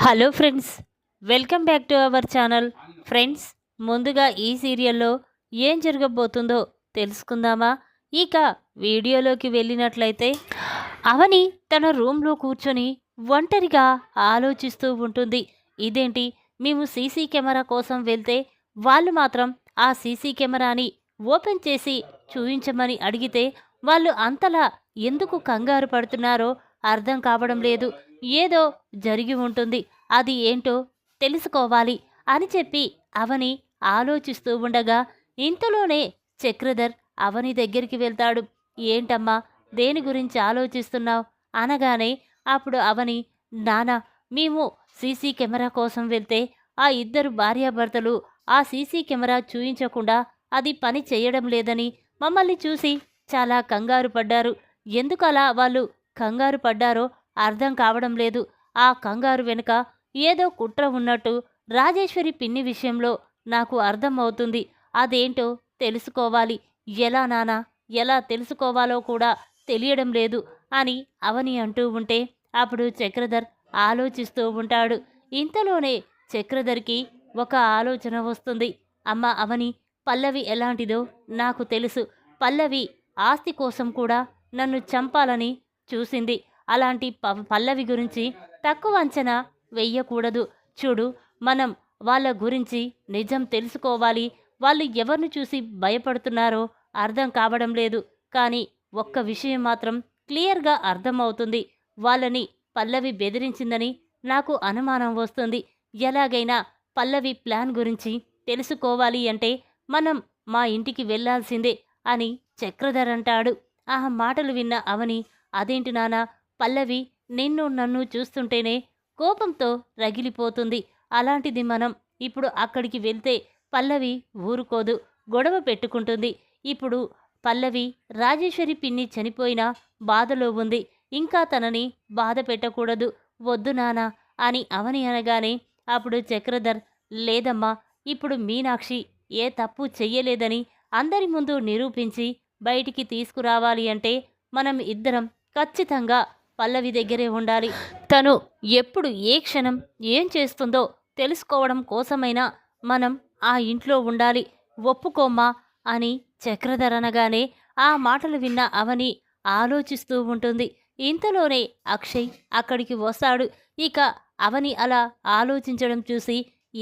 Hello friends, welcome back to our channel. Friends, ముందుగా ఈ సీరియల్లో ఏం జరగబోతుందో తెలుసుకుందామా? ఇక వీడియోలోకి వెళ్ళినట్లయితే అవని తన రూమ్లో కూర్చొని ఒంటరిగా ఆలోచిస్తూ ఉంటుంది. ఇదేంటి, మేము సీసీ కెమెరా కోసం వెళ్తే వాళ్ళు మాత్రం ఆ సీసీ కెమెరాని ఓపెన్ చేసి చూపించమని అడిగితే వాళ్ళు అంతలా ఎందుకు కంగారు పడుతున్నారో అర్థం కావడం లేదు. ఏదో జరిగి ఉంటుంది, అది ఏంటో తెలుసుకోవాలి అని చెప్పి అవని ఆలోచిస్తూ ఉండగా ఇంతలోనే చక్రధర్ అవని దగ్గరికి వెళ్తాడు. ఏంటమ్మా, దేని గురించి ఆలోచిస్తున్నావు అనగానే అప్పుడు అవని, నానా, మేము సీసీ కెమెరా కోసం వెళ్తే ఆ ఇద్దరు భార్యాభర్తలు ఆ సీసీ కెమెరా చూయించకుండా అది పని చేయడం లేదని మమ్మల్ని చూసి చాలా కంగారు పడ్డారు. ఎందుకలా వాళ్ళు కంగారు పడ్డారో అర్థం కావడం లేదు. ఆ కంగారు వెనుక ఏదో కుట్ర ఉన్నట్టు రాజేశ్వరి పిన్ని విషయంలో నాకు అర్థం అవుతుంది. అదేంటో తెలుసుకోవాలి. ఎలా నానా, ఎలా తెలుసుకోవాలో కూడా తెలియడం లేదు అని అవని అంటూ ఉంటే అప్పుడు చక్రధర్ ఆలోచిస్తూ ఉంటాడు. ఇంతలోనే చక్రధర్కి ఒక ఆలోచన వస్తుంది. అమ్మ అవని, పల్లవి ఎలాంటిదో నాకు తెలుసు. పల్లవి ఆస్తి కోసం కూడా నన్ను చంపాలని చూసింది. అలాంటి పల్లవి గురించి తక్కువ అంచనా వెయ్యకూడదు. చూడు, మనం వాళ్ళ గురించి నిజం తెలుసుకోవాలి. వాళ్ళు ఎవరిని చూసి భయపడుతున్నారో అర్థం కావడం లేదు. కానీ ఒక్క విషయం మాత్రం క్లియర్గా అర్థమవుతుంది. వాళ్ళని పల్లవి బెదిరించిందని నాకు అనుమానం వస్తుంది. ఎలాగైనా పల్లవి ప్లాన్ గురించి తెలుసుకోవాలి అంటే మనం మా ఇంటికి వెళ్ళాల్సిందే అని చక్రధర్ అంటాడు. ఆ మాటలు విన్న అవని, అదేంటి నానా, పల్లవి నిన్ను నన్ను చూస్తుంటేనే కోపంతో రగిలిపోతుంది. అలాంటిది మనం ఇప్పుడు అక్కడికి వెళ్తే పల్లవి ఊరుకోదు, గొడవ పెట్టుకుంటుంది. ఇప్పుడు పల్లవి రాజేశ్వరి పిన్ని చనిపోయిన బాధలో ఉంది. ఇంకా తనని బాధ పెట్టకూడదు. వద్దు నానా అని అవని అనగానే అప్పుడు చక్రధర్, లేదమ్మా, ఇప్పుడు మీనాక్షి ఏ తప్పు చెయ్యలేదని అందరి ముందు నిరూపించి బయటికి తీసుకురావాలి అంటే మనం ఇద్దరం ఖచ్చితంగా పల్లవి దగ్గరే ఉండాలి. తను ఎప్పుడు ఏ క్షణం ఏం చేస్తుందో తెలుసుకోవడం కోసమైనా మనం ఆ ఇంట్లో ఉండాలి. ఒప్పుకోమ్మా అని చక్రధర్ అనగానే ఆ మాటలు విన్న అవని ఆలోచిస్తూ ఉంటుంది. ఇంతలోనే అక్షయ్ అక్కడికి వస్తాడు. ఇక అవని అలా ఆలోచించడం చూసి,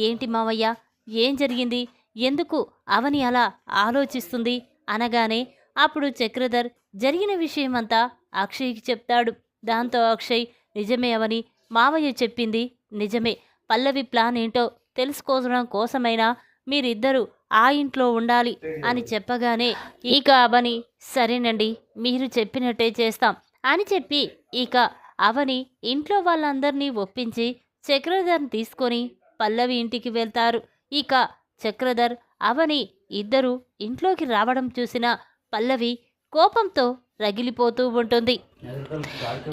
ఏంటి మావయ్య, ఏం జరిగింది, ఎందుకు అవని అలా ఆలోచిస్తుంది అనగానే అప్పుడు చక్రధర్ జరిగిన విషయమంతా అక్షయ్కి చెప్తాడు. దాంతో అక్షయ్, నిజమే అవని, మావయ్య చెప్పింది నిజమే. పల్లవి ప్లాన్ ఏంటో తెలుసుకోవడం కోసమైనా మీరిద్దరూ ఆ ఇంట్లో ఉండాలి అని చెప్పగానే ఇక అవని, సరేనండి, మీరు చెప్పినట్టే చేస్తాం అని చెప్పి ఇక అవని ఇంట్లో వాళ్ళందరినీ ఒప్పించి చక్రధర్ని తీసుకొని పల్లవి ఇంటికి వెళ్తారు. ఇక చక్రధర్ అవని ఇద్దరూ ఇంట్లోకి రావడం చూసిన పల్లవి కోపంతో రగిలిపోతూ ఉంటుంది.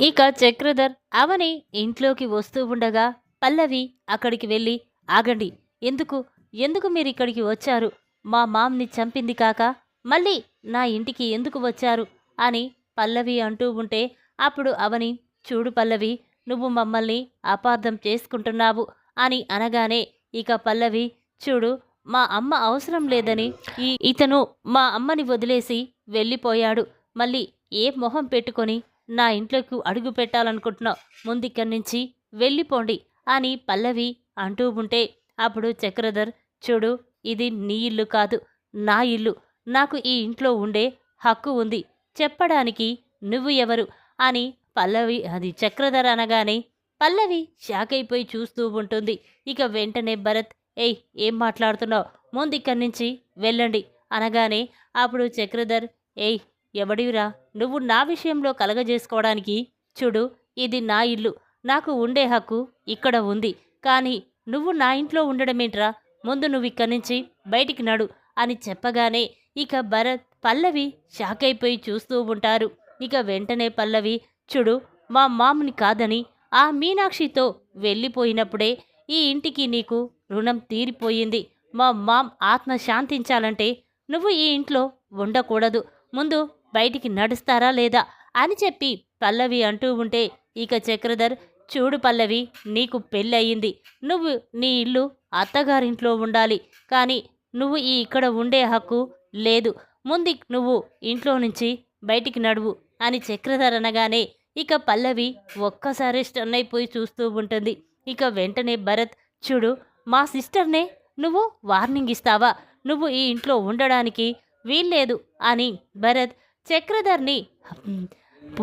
ఇక చక్రధర్ అవని ఇంట్లోకి వస్తూ ఉండగా పల్లవి అక్కడికి వెళ్ళి, ఆగండి, ఎందుకు ఎందుకు మీరు ఇక్కడికి వచ్చారు? మా మామ్ని చంపింది కాక మళ్ళీ నా ఇంటికి ఎందుకు వచ్చారు అని పల్లవి అంటూ ఉంటే అప్పుడు అవని, చూడు పల్లవి, నువ్వు మమ్మల్ని అపార్థం చేసుకుంటున్నావు అని అనగానే ఇక పల్లవి, చూడు, మా అమ్మ అవసరం లేదని ఇతను మా అమ్మని వదిలేసి వెళ్ళిపోయాడు. మళ్ళీ ఏ మొహం పెట్టుకొని నా ఇంట్లోకి అడుగు పెట్టాలనుకుంటున్నావు? ముందిక్కడి నుంచి వెళ్ళిపోండి అని పల్లవి అంటూ ఉంటే అప్పుడు చక్రధర్, చూడు, ఇది నీ ఇల్లు కాదు, నా ఇల్లు. నాకు ఈ ఇంట్లో ఉండే హక్కు ఉంది. చెప్పడానికి నువ్వు ఎవరు అని పల్లవి అది చక్రధర్ అనగానే పల్లవి షాక్ అయిపోయి చూస్తూ ఉంటుంది. ఇక వెంటనే భరత్, ఏయ్, ఏం మాట్లాడుతున్నావు, ముందిక్కడి నుంచి వెళ్ళండి అనగానే అప్పుడు చక్రధర్, ఏయ్, ఎవడివిరా నువ్వు నా విషయంలో కలగజేసుకోవడానికి? చూడు, ఇది నా ఇల్లు, నాకు ఉండే హక్కు ఇక్కడ ఉంది. కానీ నువ్వు నా ఇంట్లో ఉండడమేంట్రా? ముందు నువ్వు ఇక్కడి నుంచి బయటికి నడు అని చెప్పగానే ఇక భరత్ పల్లవి షాక్ అయిపోయి చూస్తూ ఉంటారు. ఇక వెంటనే పల్లవి, చూడు, మా మామ్ని కాదని ఆ మీనాక్షితో వెళ్ళిపోయినప్పుడే ఈ ఇంటికి నీకు రుణం తీరిపోయింది. మా మామ్ ఆత్మ శాంతించాలంటే నువ్వు ఈ ఇంట్లో ఉండకూడదు. ముందు బయటికి నడుస్తారా లేదా అని చెప్పి పల్లవి అంటూ ఉంటే ఇక చక్రధర్, చూడు పల్లవి, నీకు పెళ్ళయింది. నువ్వు నీ ఇల్లు అత్తగారింట్లో ఉండాలి. కానీ నువ్వు ఇక్కడ ఉండే హక్కు లేదు. ముందు నువ్వు ఇంట్లో నుంచి బయటికి నడువు అని చక్రధర్ అనగానే ఇక పల్లవి ఒక్కసారి స్టన్ అయిపోయి చూస్తూ ఉంటుంది. ఇక వెంటనే భరత్, చూడు, మా సిస్టర్నే నువ్వు వార్నింగ్ ఇస్తావా? నువ్వు ఈ ఇంట్లో ఉండడానికి వీల్లేదు అని భరత్ చక్రధర్ని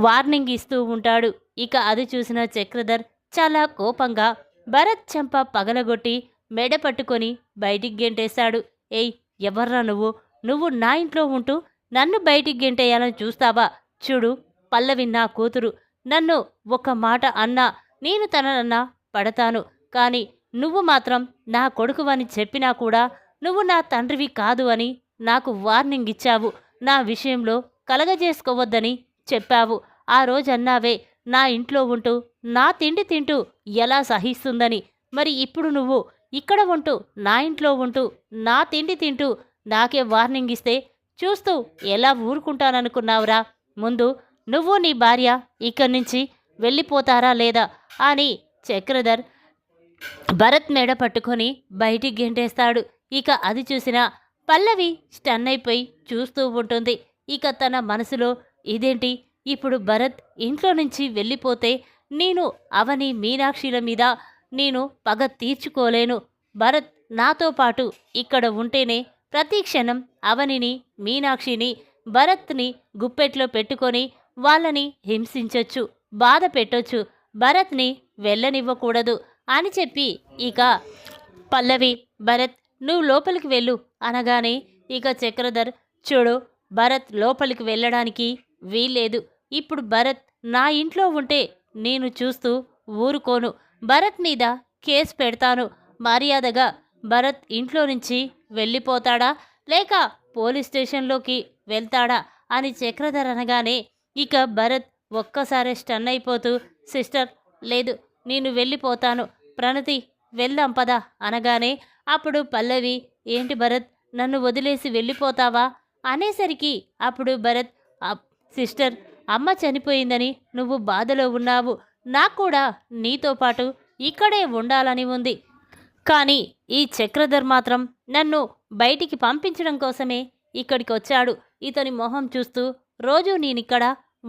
వార్నింగ్ ఇస్తూ ఉంటాడు. ఇక అది చూసిన చక్రధర్ చాలా కోపంగా భరత్ చెంప పగలగొట్టి మెడ పట్టుకొని బయటికి గెంటేశాడు. ఏయ్, ఎవర్రా నువ్వు? నువ్వు నా ఇంట్లో ఉంటూ నన్ను బయటికి గెంటేయాలని చూస్తావా? చూడు, పల్లవి నా కూతురు. నన్ను ఒక మాట అన్నా నేను తననన్నా పడతాను. కానీ నువ్వు మాత్రం నా కొడుకువని చెప్పినా కూడా నువ్వు నా తండ్రివి కాదు అని నాకు వార్నింగ్ ఇచ్చావు. నా విషయంలో కలగజేసుకోవద్దని చెప్పావు. ఆ రోజు అన్నావే, నా ఇంట్లో ఉంటూ నా తిండి తింటూ ఎలా సహిస్తుందని. మరి ఇప్పుడు నువ్వు ఇక్కడ ఉంటూ నా ఇంట్లో ఉంటూ నా తిండి తింటూ నాకే వార్నింగ్ ఇస్తే చూస్తూ ఎలా ఊరుకుంటాననుకున్నావురా? ముందు నువ్వు నీ భార్య ఇక్కడి నుంచి వెళ్ళిపోతారా లేదా అని చక్రధర్ భరత్ మెడ పట్టుకొని బయటికి గెంటేస్తాడు. ఇక అది చూసిన పల్లవి స్టన్ అయిపోయి చూస్తూ ఉంటుంది. ఇక తన మనసులో, ఇదేంటి, ఇప్పుడు భరత్ ఇంట్లో నుంచి వెళ్ళిపోతే నేను అవని మీనాక్షిల మీద నేను పగ తీర్చుకోలేను. భరత్ నాతో పాటు ఇక్కడ ఉంటేనే ప్రతి క్షణం అవనిని మీనాక్షిని భరత్ని గుప్పెట్లో పెట్టుకొని వాళ్ళని హింసించొచ్చు, బాధ పెట్టొచ్చు. భరత్ని వెళ్ళనివ్వకూడదు అని చెప్పి ఇక పల్లవి, భరత్ నువ్వు లోపలికి వెళ్ళు అనగానే ఇక చక్రధర్, చూడు, భరత్ లోపలికి వెళ్ళడానికి వీల్లేదు. ఇప్పుడు భరత్ నా ఇంట్లో ఉంటే నేను చూస్తూ ఊరుకోను. భరత్ మీద కేసు పెడతాను. మర్యాదగా భరత్ ఇంట్లో నుంచి వెళ్ళిపోతాడా లేక పోలీస్ స్టేషన్లోకి వెళ్తాడా అని చక్రధర్ అనగానే ఇక భరత్ ఒక్కసారి స్టన్ అయిపోతూ, సిస్టర్, లేదు, నేను వెళ్ళిపోతాను. ప్రణతి, వెళ్దాం పద అనగానే అప్పుడు పల్లవి, ఏంటి భరత్, నన్ను వదిలేసి వెళ్ళిపోతావా అనేసరికి అప్పుడు భరత్, సిస్టర్, అమ్మ చనిపోయిందని నువ్వు బాధలో ఉన్నావు. నాకు కూడా నీతో పాటు ఇక్కడే ఉండాలని ఉంది. కానీ ఈ చక్రధర్ మాత్రం నన్ను బయటికి పంపించడం కోసమే ఇక్కడికి వచ్చాడు. ఇతని మొహం చూస్తూ రోజు నేనిక్కడ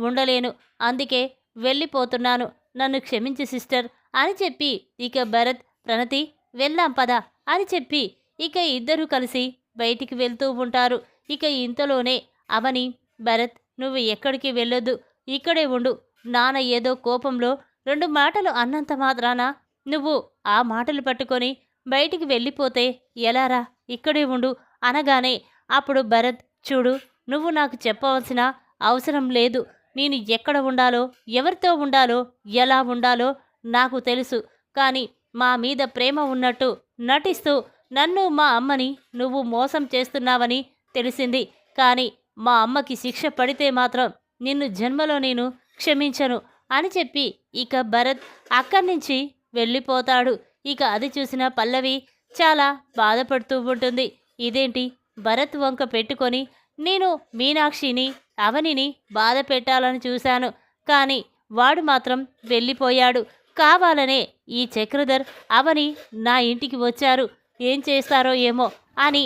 ఉండలేను. అందుకే వెళ్ళిపోతున్నాను. నన్ను క్షమించి సిస్టర్ అని చెప్పి ఇక భరత్, ప్రణతి, వెళ్దాం పద అని చెప్పి ఇక ఇద్దరూ కలిసి బయటికి వెళ్తూ ఉంటారు. ఇక ఇంతలోనే అవని, భరత్, నువ్వు ఎక్కడికి వెళ్ళొద్దు, ఇక్కడే ఉండు. నాన్న ఏదో కోపంలో 2 మాటలు అన్నంత మాత్రాన నువ్వు ఆ మాటలు పట్టుకొని బయటికి వెళ్ళిపోతే ఎలారా? ఇక్కడే ఉండు అనగానే అప్పుడు భరత్, చూడు, నువ్వు నాకు చెప్పవలసిన అవసరం లేదు. నేను ఎక్కడ ఉండాలో, ఎవరితో ఉండాలో, ఎలా ఉండాలో నాకు తెలుసు. కానీ మా మీద ప్రేమ ఉన్నట్టు నటిస్తూ నన్ను, మా అమ్మని నువ్వు మోసం చేస్తున్నావని తెలిసింది. కానీ మా అమ్మకి శిక్ష పడితే మాత్రం నిన్ను జన్మలో నేను క్షమించను అని చెప్పి ఇక భరత్ అక్కడి నుంచి వెళ్ళిపోతాడు. ఇక అది చూసిన పల్లవి చాలా బాధపడుతూ ఉంటుంది. ఇదేంటి, భరత్ వంక పెట్టుకొని నేను మీనాక్షిని, అవనిని బాధ పెట్టాలని చూశాను. కానీ వాడు మాత్రం వెళ్ళిపోయాడు. కావాలనే ఈ చక్రధర్, అవని నా ఇంటికి వచ్చారు. ఏం చేస్తారో ఏమో అని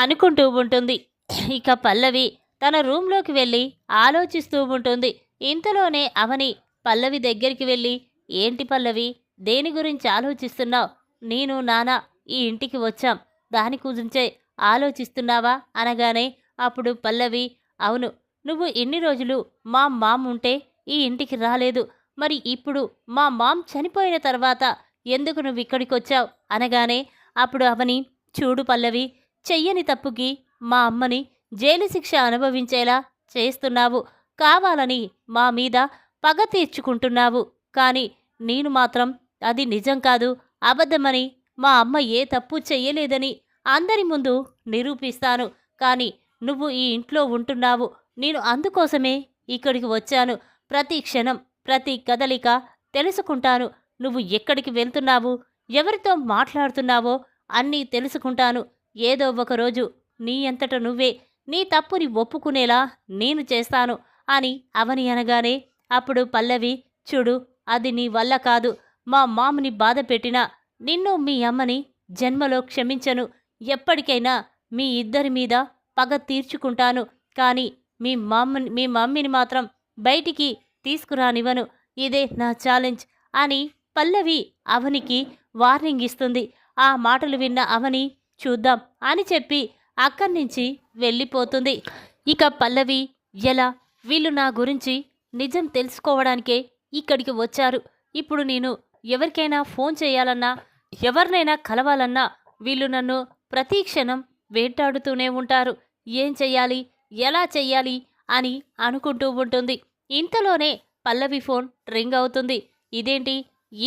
అనుకుంటూ ఉంటుంది. ఇక పల్లవి తన రూమ్లోకి వెళ్ళి ఆలోచిస్తూ ఉంటుంది. ఇంతలోనే అవని పల్లవి దగ్గరికి వెళ్ళి, ఏంటి పల్లవి, దేని గురించి ఆలోచిస్తున్నావు? నేను, నాన్న ఈ ఇంటికి వచ్చాం, దాని గురించే ఆలోచిస్తున్నావా అనగానే అప్పుడు పల్లవి, అవును, నువ్వు ఇన్ని రోజులు మా మామ్ ఉంటే ఈ ఇంటికి రాలేదు. మరి ఇప్పుడు మా మామ్ చనిపోయిన తర్వాత ఎందుకు నువ్వు ఇక్కడికి వచ్చావు అనగానే అప్పుడు అవని, చూడు పల్లవి, చెయ్యని తప్పుకి మా అమ్మని జైలు శిక్ష అనుభవించేలా చేస్తున్నావు. కావాలని మా మీద పగ తీర్చుకుంటున్నావు. కానీ నేను మాత్రం అది నిజం కాదు, అబద్ధమని, మా అమ్మ ఏ తప్పు చెయ్యలేదని అందరి ముందు నిరూపిస్తాను. కానీ నువ్వు ఈ ఇంట్లో ఉంటున్నావు. నేను అందుకోసమే ఇక్కడికి వచ్చాను. ప్రతి క్షణం, ప్రతి కదలిక తెలుసుకుంటాను. నువ్వు ఎక్కడికి వెళ్తున్నావు, ఎవరితో మాట్లాడుతున్నావో అన్నీ తెలుసుకుంటాను. ఏదో ఒకరోజు నీ అంతట నువ్వే నీ తప్పుని ఒప్పుకునేలా నేను చేస్తాను అని అవని అనగానే అప్పుడు పల్లవి, చూడు, అది నీ వల్ల కాదు. మా మామని బాధ పెట్టినా నిన్ను మీ అమ్మని జన్మలో క్షమించను. ఎప్పటికైనా మీ ఇద్దరి మీద పగ తీర్చుకుంటాను. కానీ మీ మమ్మీని మాత్రం బయటికి తీసుకురానివ్వను. ఇదే నా ఛాలెంజ్ అని పల్లవి అవనికి వార్నింగ్ ఇస్తుంది. ఆ మాటలు విన్న అవని చూద్దాం అని చెప్పి అక్కడి నుంచి వెళ్ళిపోతుంది. ఇక పల్లవి ఎలా వీళ్ళు నా గురించి నిజం తెలుసుకోవడానికే ఇక్కడికి వచ్చారు. ఇప్పుడు నేను ఎవరికైనా ఫోన్ చేయాలన్నా ఎవరినైనా కలవాలన్నా వీళ్ళు నన్ను ప్రతి క్షణం వేటాడుతూనే ఉంటారు. ఏం చెయ్యాలి, ఎలా చెయ్యాలి అని అనుకుంటూ ఉంటుంది. ఇంతలోనే పల్లవి ఫోన్ రింగ్ అవుతుంది. ఇదేంటి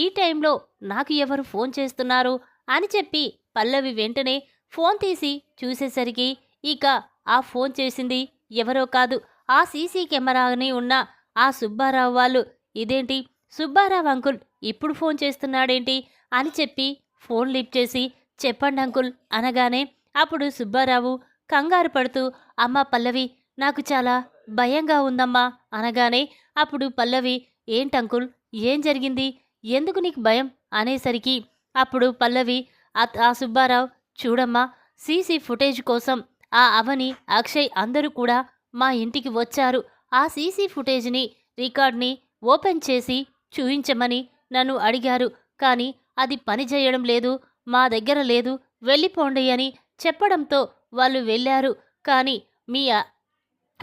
ఈ టైంలో నాకు ఎవరు ఫోన్ చేస్తున్నారు అని చెప్పి పల్లవి వెంటనే ఫోన్ తీసి చూసేసరికి ఇక ఆ ఫోన్ చేసింది ఎవరో కాదు, ఆ సీసీ కెమెరాని ఉన్న ఆ సుబ్బారావు వాళ్ళు. ఇదేంటి సుబ్బారావు అంకుల్ ఇప్పుడు ఫోన్ చేస్తున్నాడేంటి అని చెప్పి ఫోన్ లిఫ్ట్ చేసి చెప్పండి అంకుల్ అనగానే అప్పుడు సుబ్బారావు కంగారు పడుతూ అమ్మ పల్లవి నాకు చాలా భయంగా ఉందమ్మా అనగానే అప్పుడు పల్లవి ఏంటంకుల్ ఏం జరిగింది, ఎందుకు నీకు భయం అనేసరికి అప్పుడు పల్లవి ఆ సుబ్బారావు చూడమ్మా సీసీ ఫుటేజ్ కోసం ఆ అవని అక్షయ్ అందరూ కూడా మా ఇంటికి వచ్చారు. ఆ సీసీ ఫుటేజ్ని రికార్డ్ని ఓపెన్ చేసి చూయించమని నన్ను అడిగారు. కానీ అది పని చేయడం లేదు, మా దగ్గర లేదు, వెళ్ళిపోండి అని చెప్పడంతో వాళ్ళు వెళ్ళారు. కానీ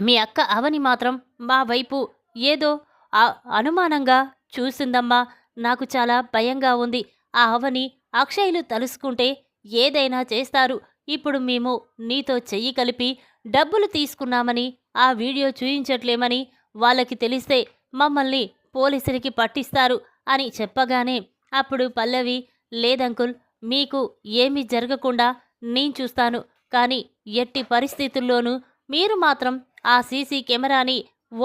మీ అక్క అవని మాత్రం మా వైపు ఏదో అనుమానంగా చూసిందమ్మా. నాకు చాలా భయంగా ఉంది. ఆ అవని అక్షయ్లు తలుసుకుంటే ఏదైనా చేస్తారు. ఇప్పుడు మేము నీతో చెయ్యి కలిపి డబ్బులు తీసుకున్నామని ఆ వీడియో చూయించట్లేమని వాళ్ళకి తెలిస్తే మమ్మల్ని పోలీసులకి పట్టిస్తారు అని చెప్పగానే అప్పుడు పల్లవి లేదంకుల్ మీకు ఏమీ జరగకుండా నేను చూస్తాను. కానీ ఎట్టి పరిస్థితుల్లోనూ మీరు మాత్రం ఆ సీసీ కెమెరాని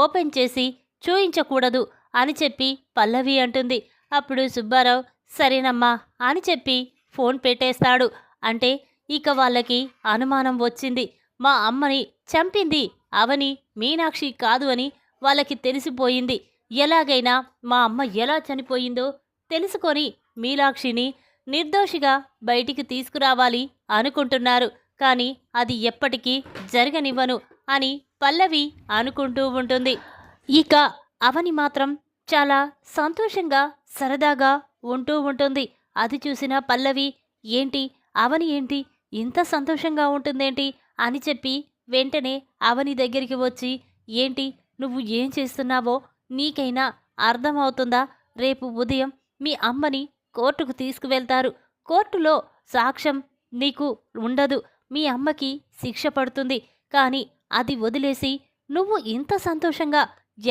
ఓపెన్ చేసి చూయించకూడదు అని చెప్పి పల్లవి అంటుంది. అప్పుడు సుబ్బారావు సరేనమ్మా అని చెప్పి ఫోన్ పెట్టేస్తాడు. అంటే ఇక వాళ్ళకి అనుమానం వచ్చింది. మా అమ్మని చంపింది అవని మీనాక్షి కాదు అని వాళ్ళకి తెలిసిపోయింది. ఎలాగైనా మా అమ్మ ఎలా చనిపోయిందో తెలుసుకొని మీనాక్షిని నిర్దోషిగా బయటికి తీసుకురావాలి అనుకుంటున్నారు. కానీ అది ఎప్పటికీ జరగనివ్వను అని పల్లవి అనుకుంటూ ఉంటుంది. ఇక అవని మాత్రం చాలా సంతోషంగా సరదాగా ఉంటూ ఉంటుంది. అది చూసిన పల్లవి ఏంటి అవని ఏంటి ఇంత సంతోషంగా ఉంటుందేంటి అని చెప్పి వెంటనే అవని దగ్గరికి వచ్చి ఏంటి నువ్వు ఏం చేస్తున్నావో నీకైనా అర్థమవుతుందా? రేపు ఉదయం మీ అమ్మని కోర్టుకు తీసుకువెళ్తారు. కోర్టులో సాక్ష్యం నీకు ఉండదు. మీ అమ్మకి శిక్ష పడుతుంది. కానీ అది వదిలేసి నువ్వు ఇంత సంతోషంగా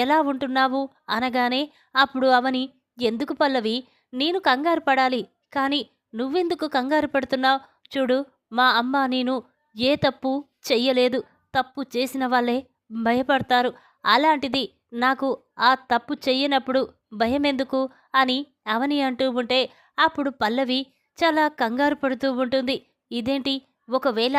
ఎలా ఉంటున్నావు అనగానే అప్పుడు అవని ఎందుకు పల్లవి నేను కంగారు పడాలి, కానీ నువ్వెందుకు కంగారు పడుతున్నావు? చూడు మా అమ్మ నేను ఏ తప్పు చెయ్యలేదు. తప్పు చేసిన వాళ్ళే భయపడతారు. అలాంటిది నాకు ఆ తప్పు చెయ్యనప్పుడు భయమెందుకు అని అవని అంటూ ఉంటే అప్పుడు పల్లవి చాలా కంగారు పడుతూ ఉంటుంది. ఇదేంటి ఒకవేళ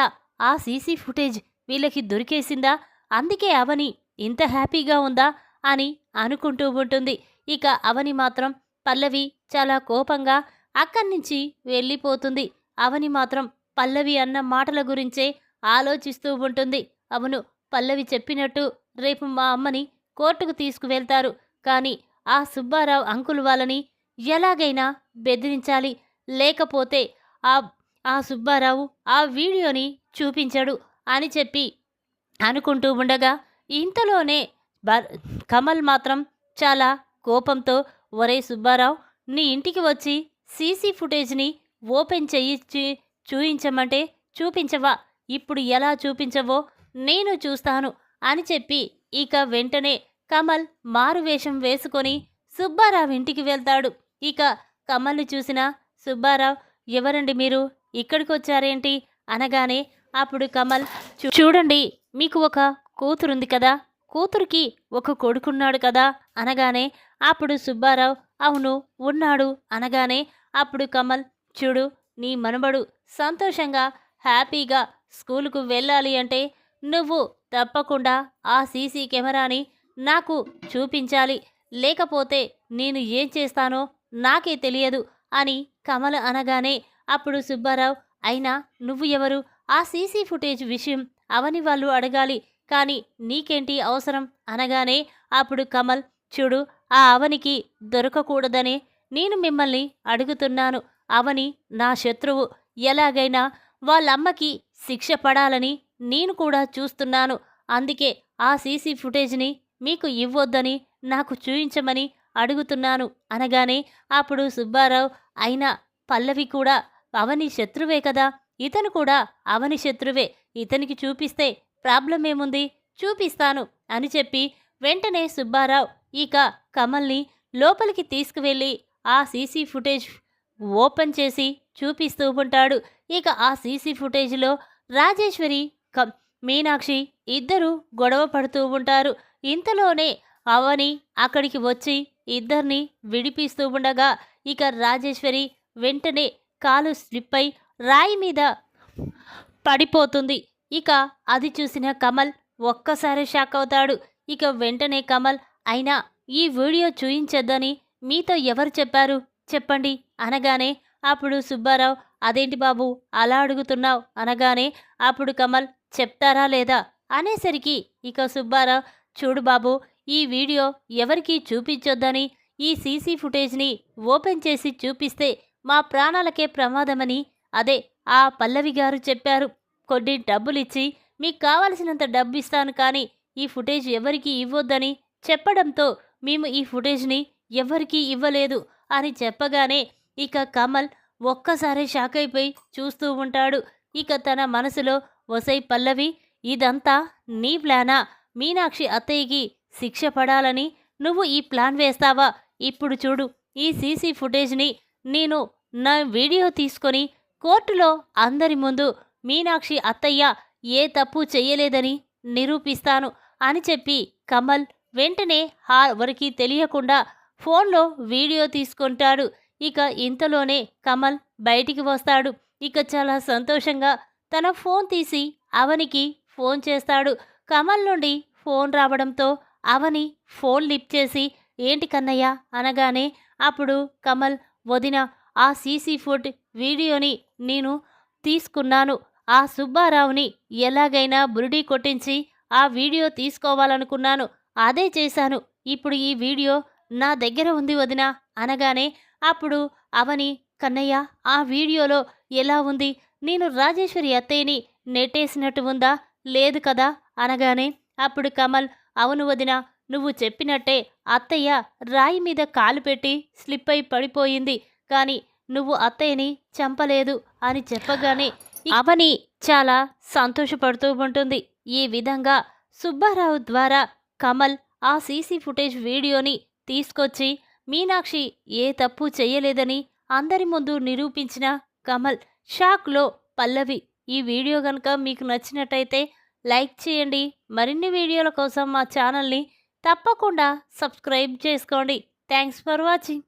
ఆ సీసీ ఫుటేజ్ వీళ్ళకి దొరికేసిందా? అందుకే అవని ఇంత హ్యాపీగా ఉందా అని అనుకుంటూ ఉంటుంది. ఇక అవని మాత్రం పల్లవి చాలా కోపంగా అక్కడి నుంచి వెళ్ళిపోతుంది. అవని మాత్రం పల్లవి అన్న మాటల గురించే ఆలోచిస్తూ ఉంటుంది. అవును పల్లవి చెప్పినట్టు రేపు మా అమ్మని కోర్టుకు తీసుకువెళ్తారు. కానీ ఆ సుబ్బారావు అంకుల్ వాళ్ళని ఎలాగైనా బెదిరించాలి. లేకపోతే ఆ సుబ్బారావు ఆ వీడియోని చూపించడు అని చెప్పి అనుకుంటూ ఉండగా ఇంతలోనే కమల్ మాత్రం చాలా కోపంతో ఒరే సుబ్బారావు నీ ఇంటికి వచ్చి సీసీ ఫుటేజ్ని ఓపెన్ చేయించి చూయించమంటే చూపించవా? ఇప్పుడు ఎలా చూపించవో నేను చూస్తాను అని చెప్పి ఇక వెంటనే కమల్ మారువేషం వేసుకొని సుబ్బారావు ఇంటికి వెళ్తాడు. ఇక కమల్ని చూసిన సుబ్బారావు ఎవరండి మీరు ఇక్కడికి వచ్చారేంటి అనగానే అప్పుడు కమల్ చూడండి మీకు ఒక కూతురుంది కదా, కూతురికి ఒక కొడుకున్నాడు కదా అనగానే అప్పుడు సుబ్బారావు అవును ఉన్నాడు అనగానే అప్పుడు కమల్ చూడు నీ మనవడు సంతోషంగా హ్యాపీగా స్కూలుకు వెళ్ళాలి అంటే నువ్వు తప్పకుండా ఆ సీసీ కెమెరాని నాకు చూపించాలి. లేకపోతే నేను ఏం చేస్తానో నాకే తెలియదు అని కమల్ అనగానే అప్పుడు సుబ్బారావు, అయినా నువ్వు ఎవరు? ఆ సీసీ ఫుటేజ్ విషయం అవని వాళ్ళు అడగాలి, కానీ నీకేంటి అవసరం అనగానే అప్పుడు కమల్, చూడు, ఆ అవనికి దొరకకూడదనే నేను మిమ్మల్ని అడుగుతున్నాను. అవని నా శత్రువు. ఎలాగైనా వాళ్ళమ్మకి శిక్ష పడాలని నేను కూడా చూస్తున్నాను. అందుకే ఆ సీసీ ఫుటేజ్ని మీకు ఇవ్వొద్దని, నాకు చూయించమని అడుగుతున్నాను అనగానే అప్పుడు సుబ్బారావు, అయినా పల్లవి కూడా అవని శత్రువే కదా, ఇతను కూడా అవని శత్రువే, ఇతనికి చూపిస్తే ప్రాబ్లం ఏముంది, చూపిస్తాను అని చెప్పి వెంటనే సుబ్బారావు ఇక కమల్ని లోపలికి తీసుకువెళ్ళి ఆ సీసీ ఫుటేజ్ ఓపెన్ చేసి చూపిస్తూ ఉంటాడు. ఇక ఆ సీసీ ఫుటేజ్లో రాజేశ్వరి మీనాక్షి ఇద్దరు గొడవ పడుతూ ఉంటారు. ఇంతలోనే అవని అక్కడికి వచ్చి ఇద్దరిని విడిపిస్తూ ఉండగా ఇక రాజేశ్వరి వెంటనే కాలు స్లిప్ అయి రాయి మీద పడిపోతుంది. ఇక అది చూసిన కమల్ ఒక్కసారి షాక్ అవుతాడు. ఇక వెంటనే కమల్, అయినా ఈ వీడియో చూయించొద్దని మీతో ఎవరు చెప్పారు చెప్పండి అనగానే అప్పుడు సుబ్బారావు, అదేంటి బాబు అలా అడుగుతున్నావు అనగానే అప్పుడు కమల్, చెప్తారా లేదా అనేసరికి ఇక సుబ్బారావు, చూడు బాబు, ఈ వీడియో ఎవరికీ చూపించొద్దని, ఈ సీసీ ఫుటేజ్ని ఓపెన్ చేసి చూపిస్తే మా ప్రాణాలకే ప్రమాదమని అదే ఆ పల్లవి గారు చెప్పారు. కొన్ని డబ్బులిచ్చి మీకు కావలసినంత డబ్బు ఇస్తాను, కానీ ఈ ఫుటేజ్ ఎవరికీ ఇవ్వొద్దని చెప్పడంతో మేము ఈ ఫుటేజ్ని ఎవ్వరికీ ఇవ్వలేదు అని చెప్పగానే ఇక కమల్ ఒక్కసారి షాక్ అయిపోయి చూస్తూ ఉంటాడు. ఇక తన మనసులో, ఒసై పల్లవి, ఇదంతా నీ ప్లానా? మీనాక్షి అత్తయ్యకి శిక్ష పడాలని నువ్వు ఈ ప్లాన్ వేస్తావా? ఇప్పుడు చూడు, ఈ సీసీ ఫుటేజ్ని నేను నా వీడియో తీసుకొని కోర్టులో అందరి ముందు మీనాక్షి అత్తయ్య ఏ తప్పు చెయ్యలేదని నిరూపిస్తాను అని చెప్పి కమల్ వెంటనే ఎవరికి తెలియకుండా ఫోన్లో వీడియో తీసుకుంటాడు. ఇక ఇంతలోనే కమల్ బయటికి వస్తాడు. ఇక చాలా సంతోషంగా తన ఫోన్ తీసి అవనికి ఫోన్ చేస్తాడు. కమల్ నుండి ఫోన్ రావడంతో అవని ఫోన్ లిఫ్ట్ చేసి, ఏంటి కన్నయ్య అనగానే అప్పుడు కమల్, వదిన, ఆ సీసీ ఫుట్ వీడియోని నేను తీసుకున్నాను. ఆ సుబ్బారావుని ఎలాగైనా బురిడీ కొట్టించి ఆ వీడియో తీసుకోవాలనుకున్నాను, అదే చేశాను. ఇప్పుడు ఈ వీడియో నా దగ్గర ఉంది వదిన అనగానే అప్పుడు అవని, కన్నయ్య, ఆ వీడియోలో ఎలా ఉంది? నేను రాజేశ్వరి అత్తయ్యని నెట్టేసినట్టు ఉందా? లేదు కదా అనగానే అప్పుడు కమల్, అవును వదిన, నువ్వు చెప్పినట్టే అత్తయ్య రాయి మీద కాలు పెట్టి స్లిప్ అయి పడిపోయింది, కానీ నువ్వు అత్తయ్యని చంపలేదు అని చెప్పగానే అవని చాలా సంతోషపడుతూ ఉంటుంది. ఈ విధంగా సుబ్బారావు ద్వారా కమల్ ఆ సీసీ ఫుటేజ్ వీడియోని తీసుకొచ్చి మీనాక్షి ఏ తప్పు చెయ్యలేదని అందరి ముందు నిరూపించిన కమల్ షాక్లో పల్లవి. ఈ వీడియో కనుక మీకు నచ్చినట్టయితే లైక్ చేయండి. మరిన్ని వీడియోల కోసం మా ఛానల్ని తప్పకుండా సబ్స్క్రైబ్ చేసుకోండి. Thanks for watching.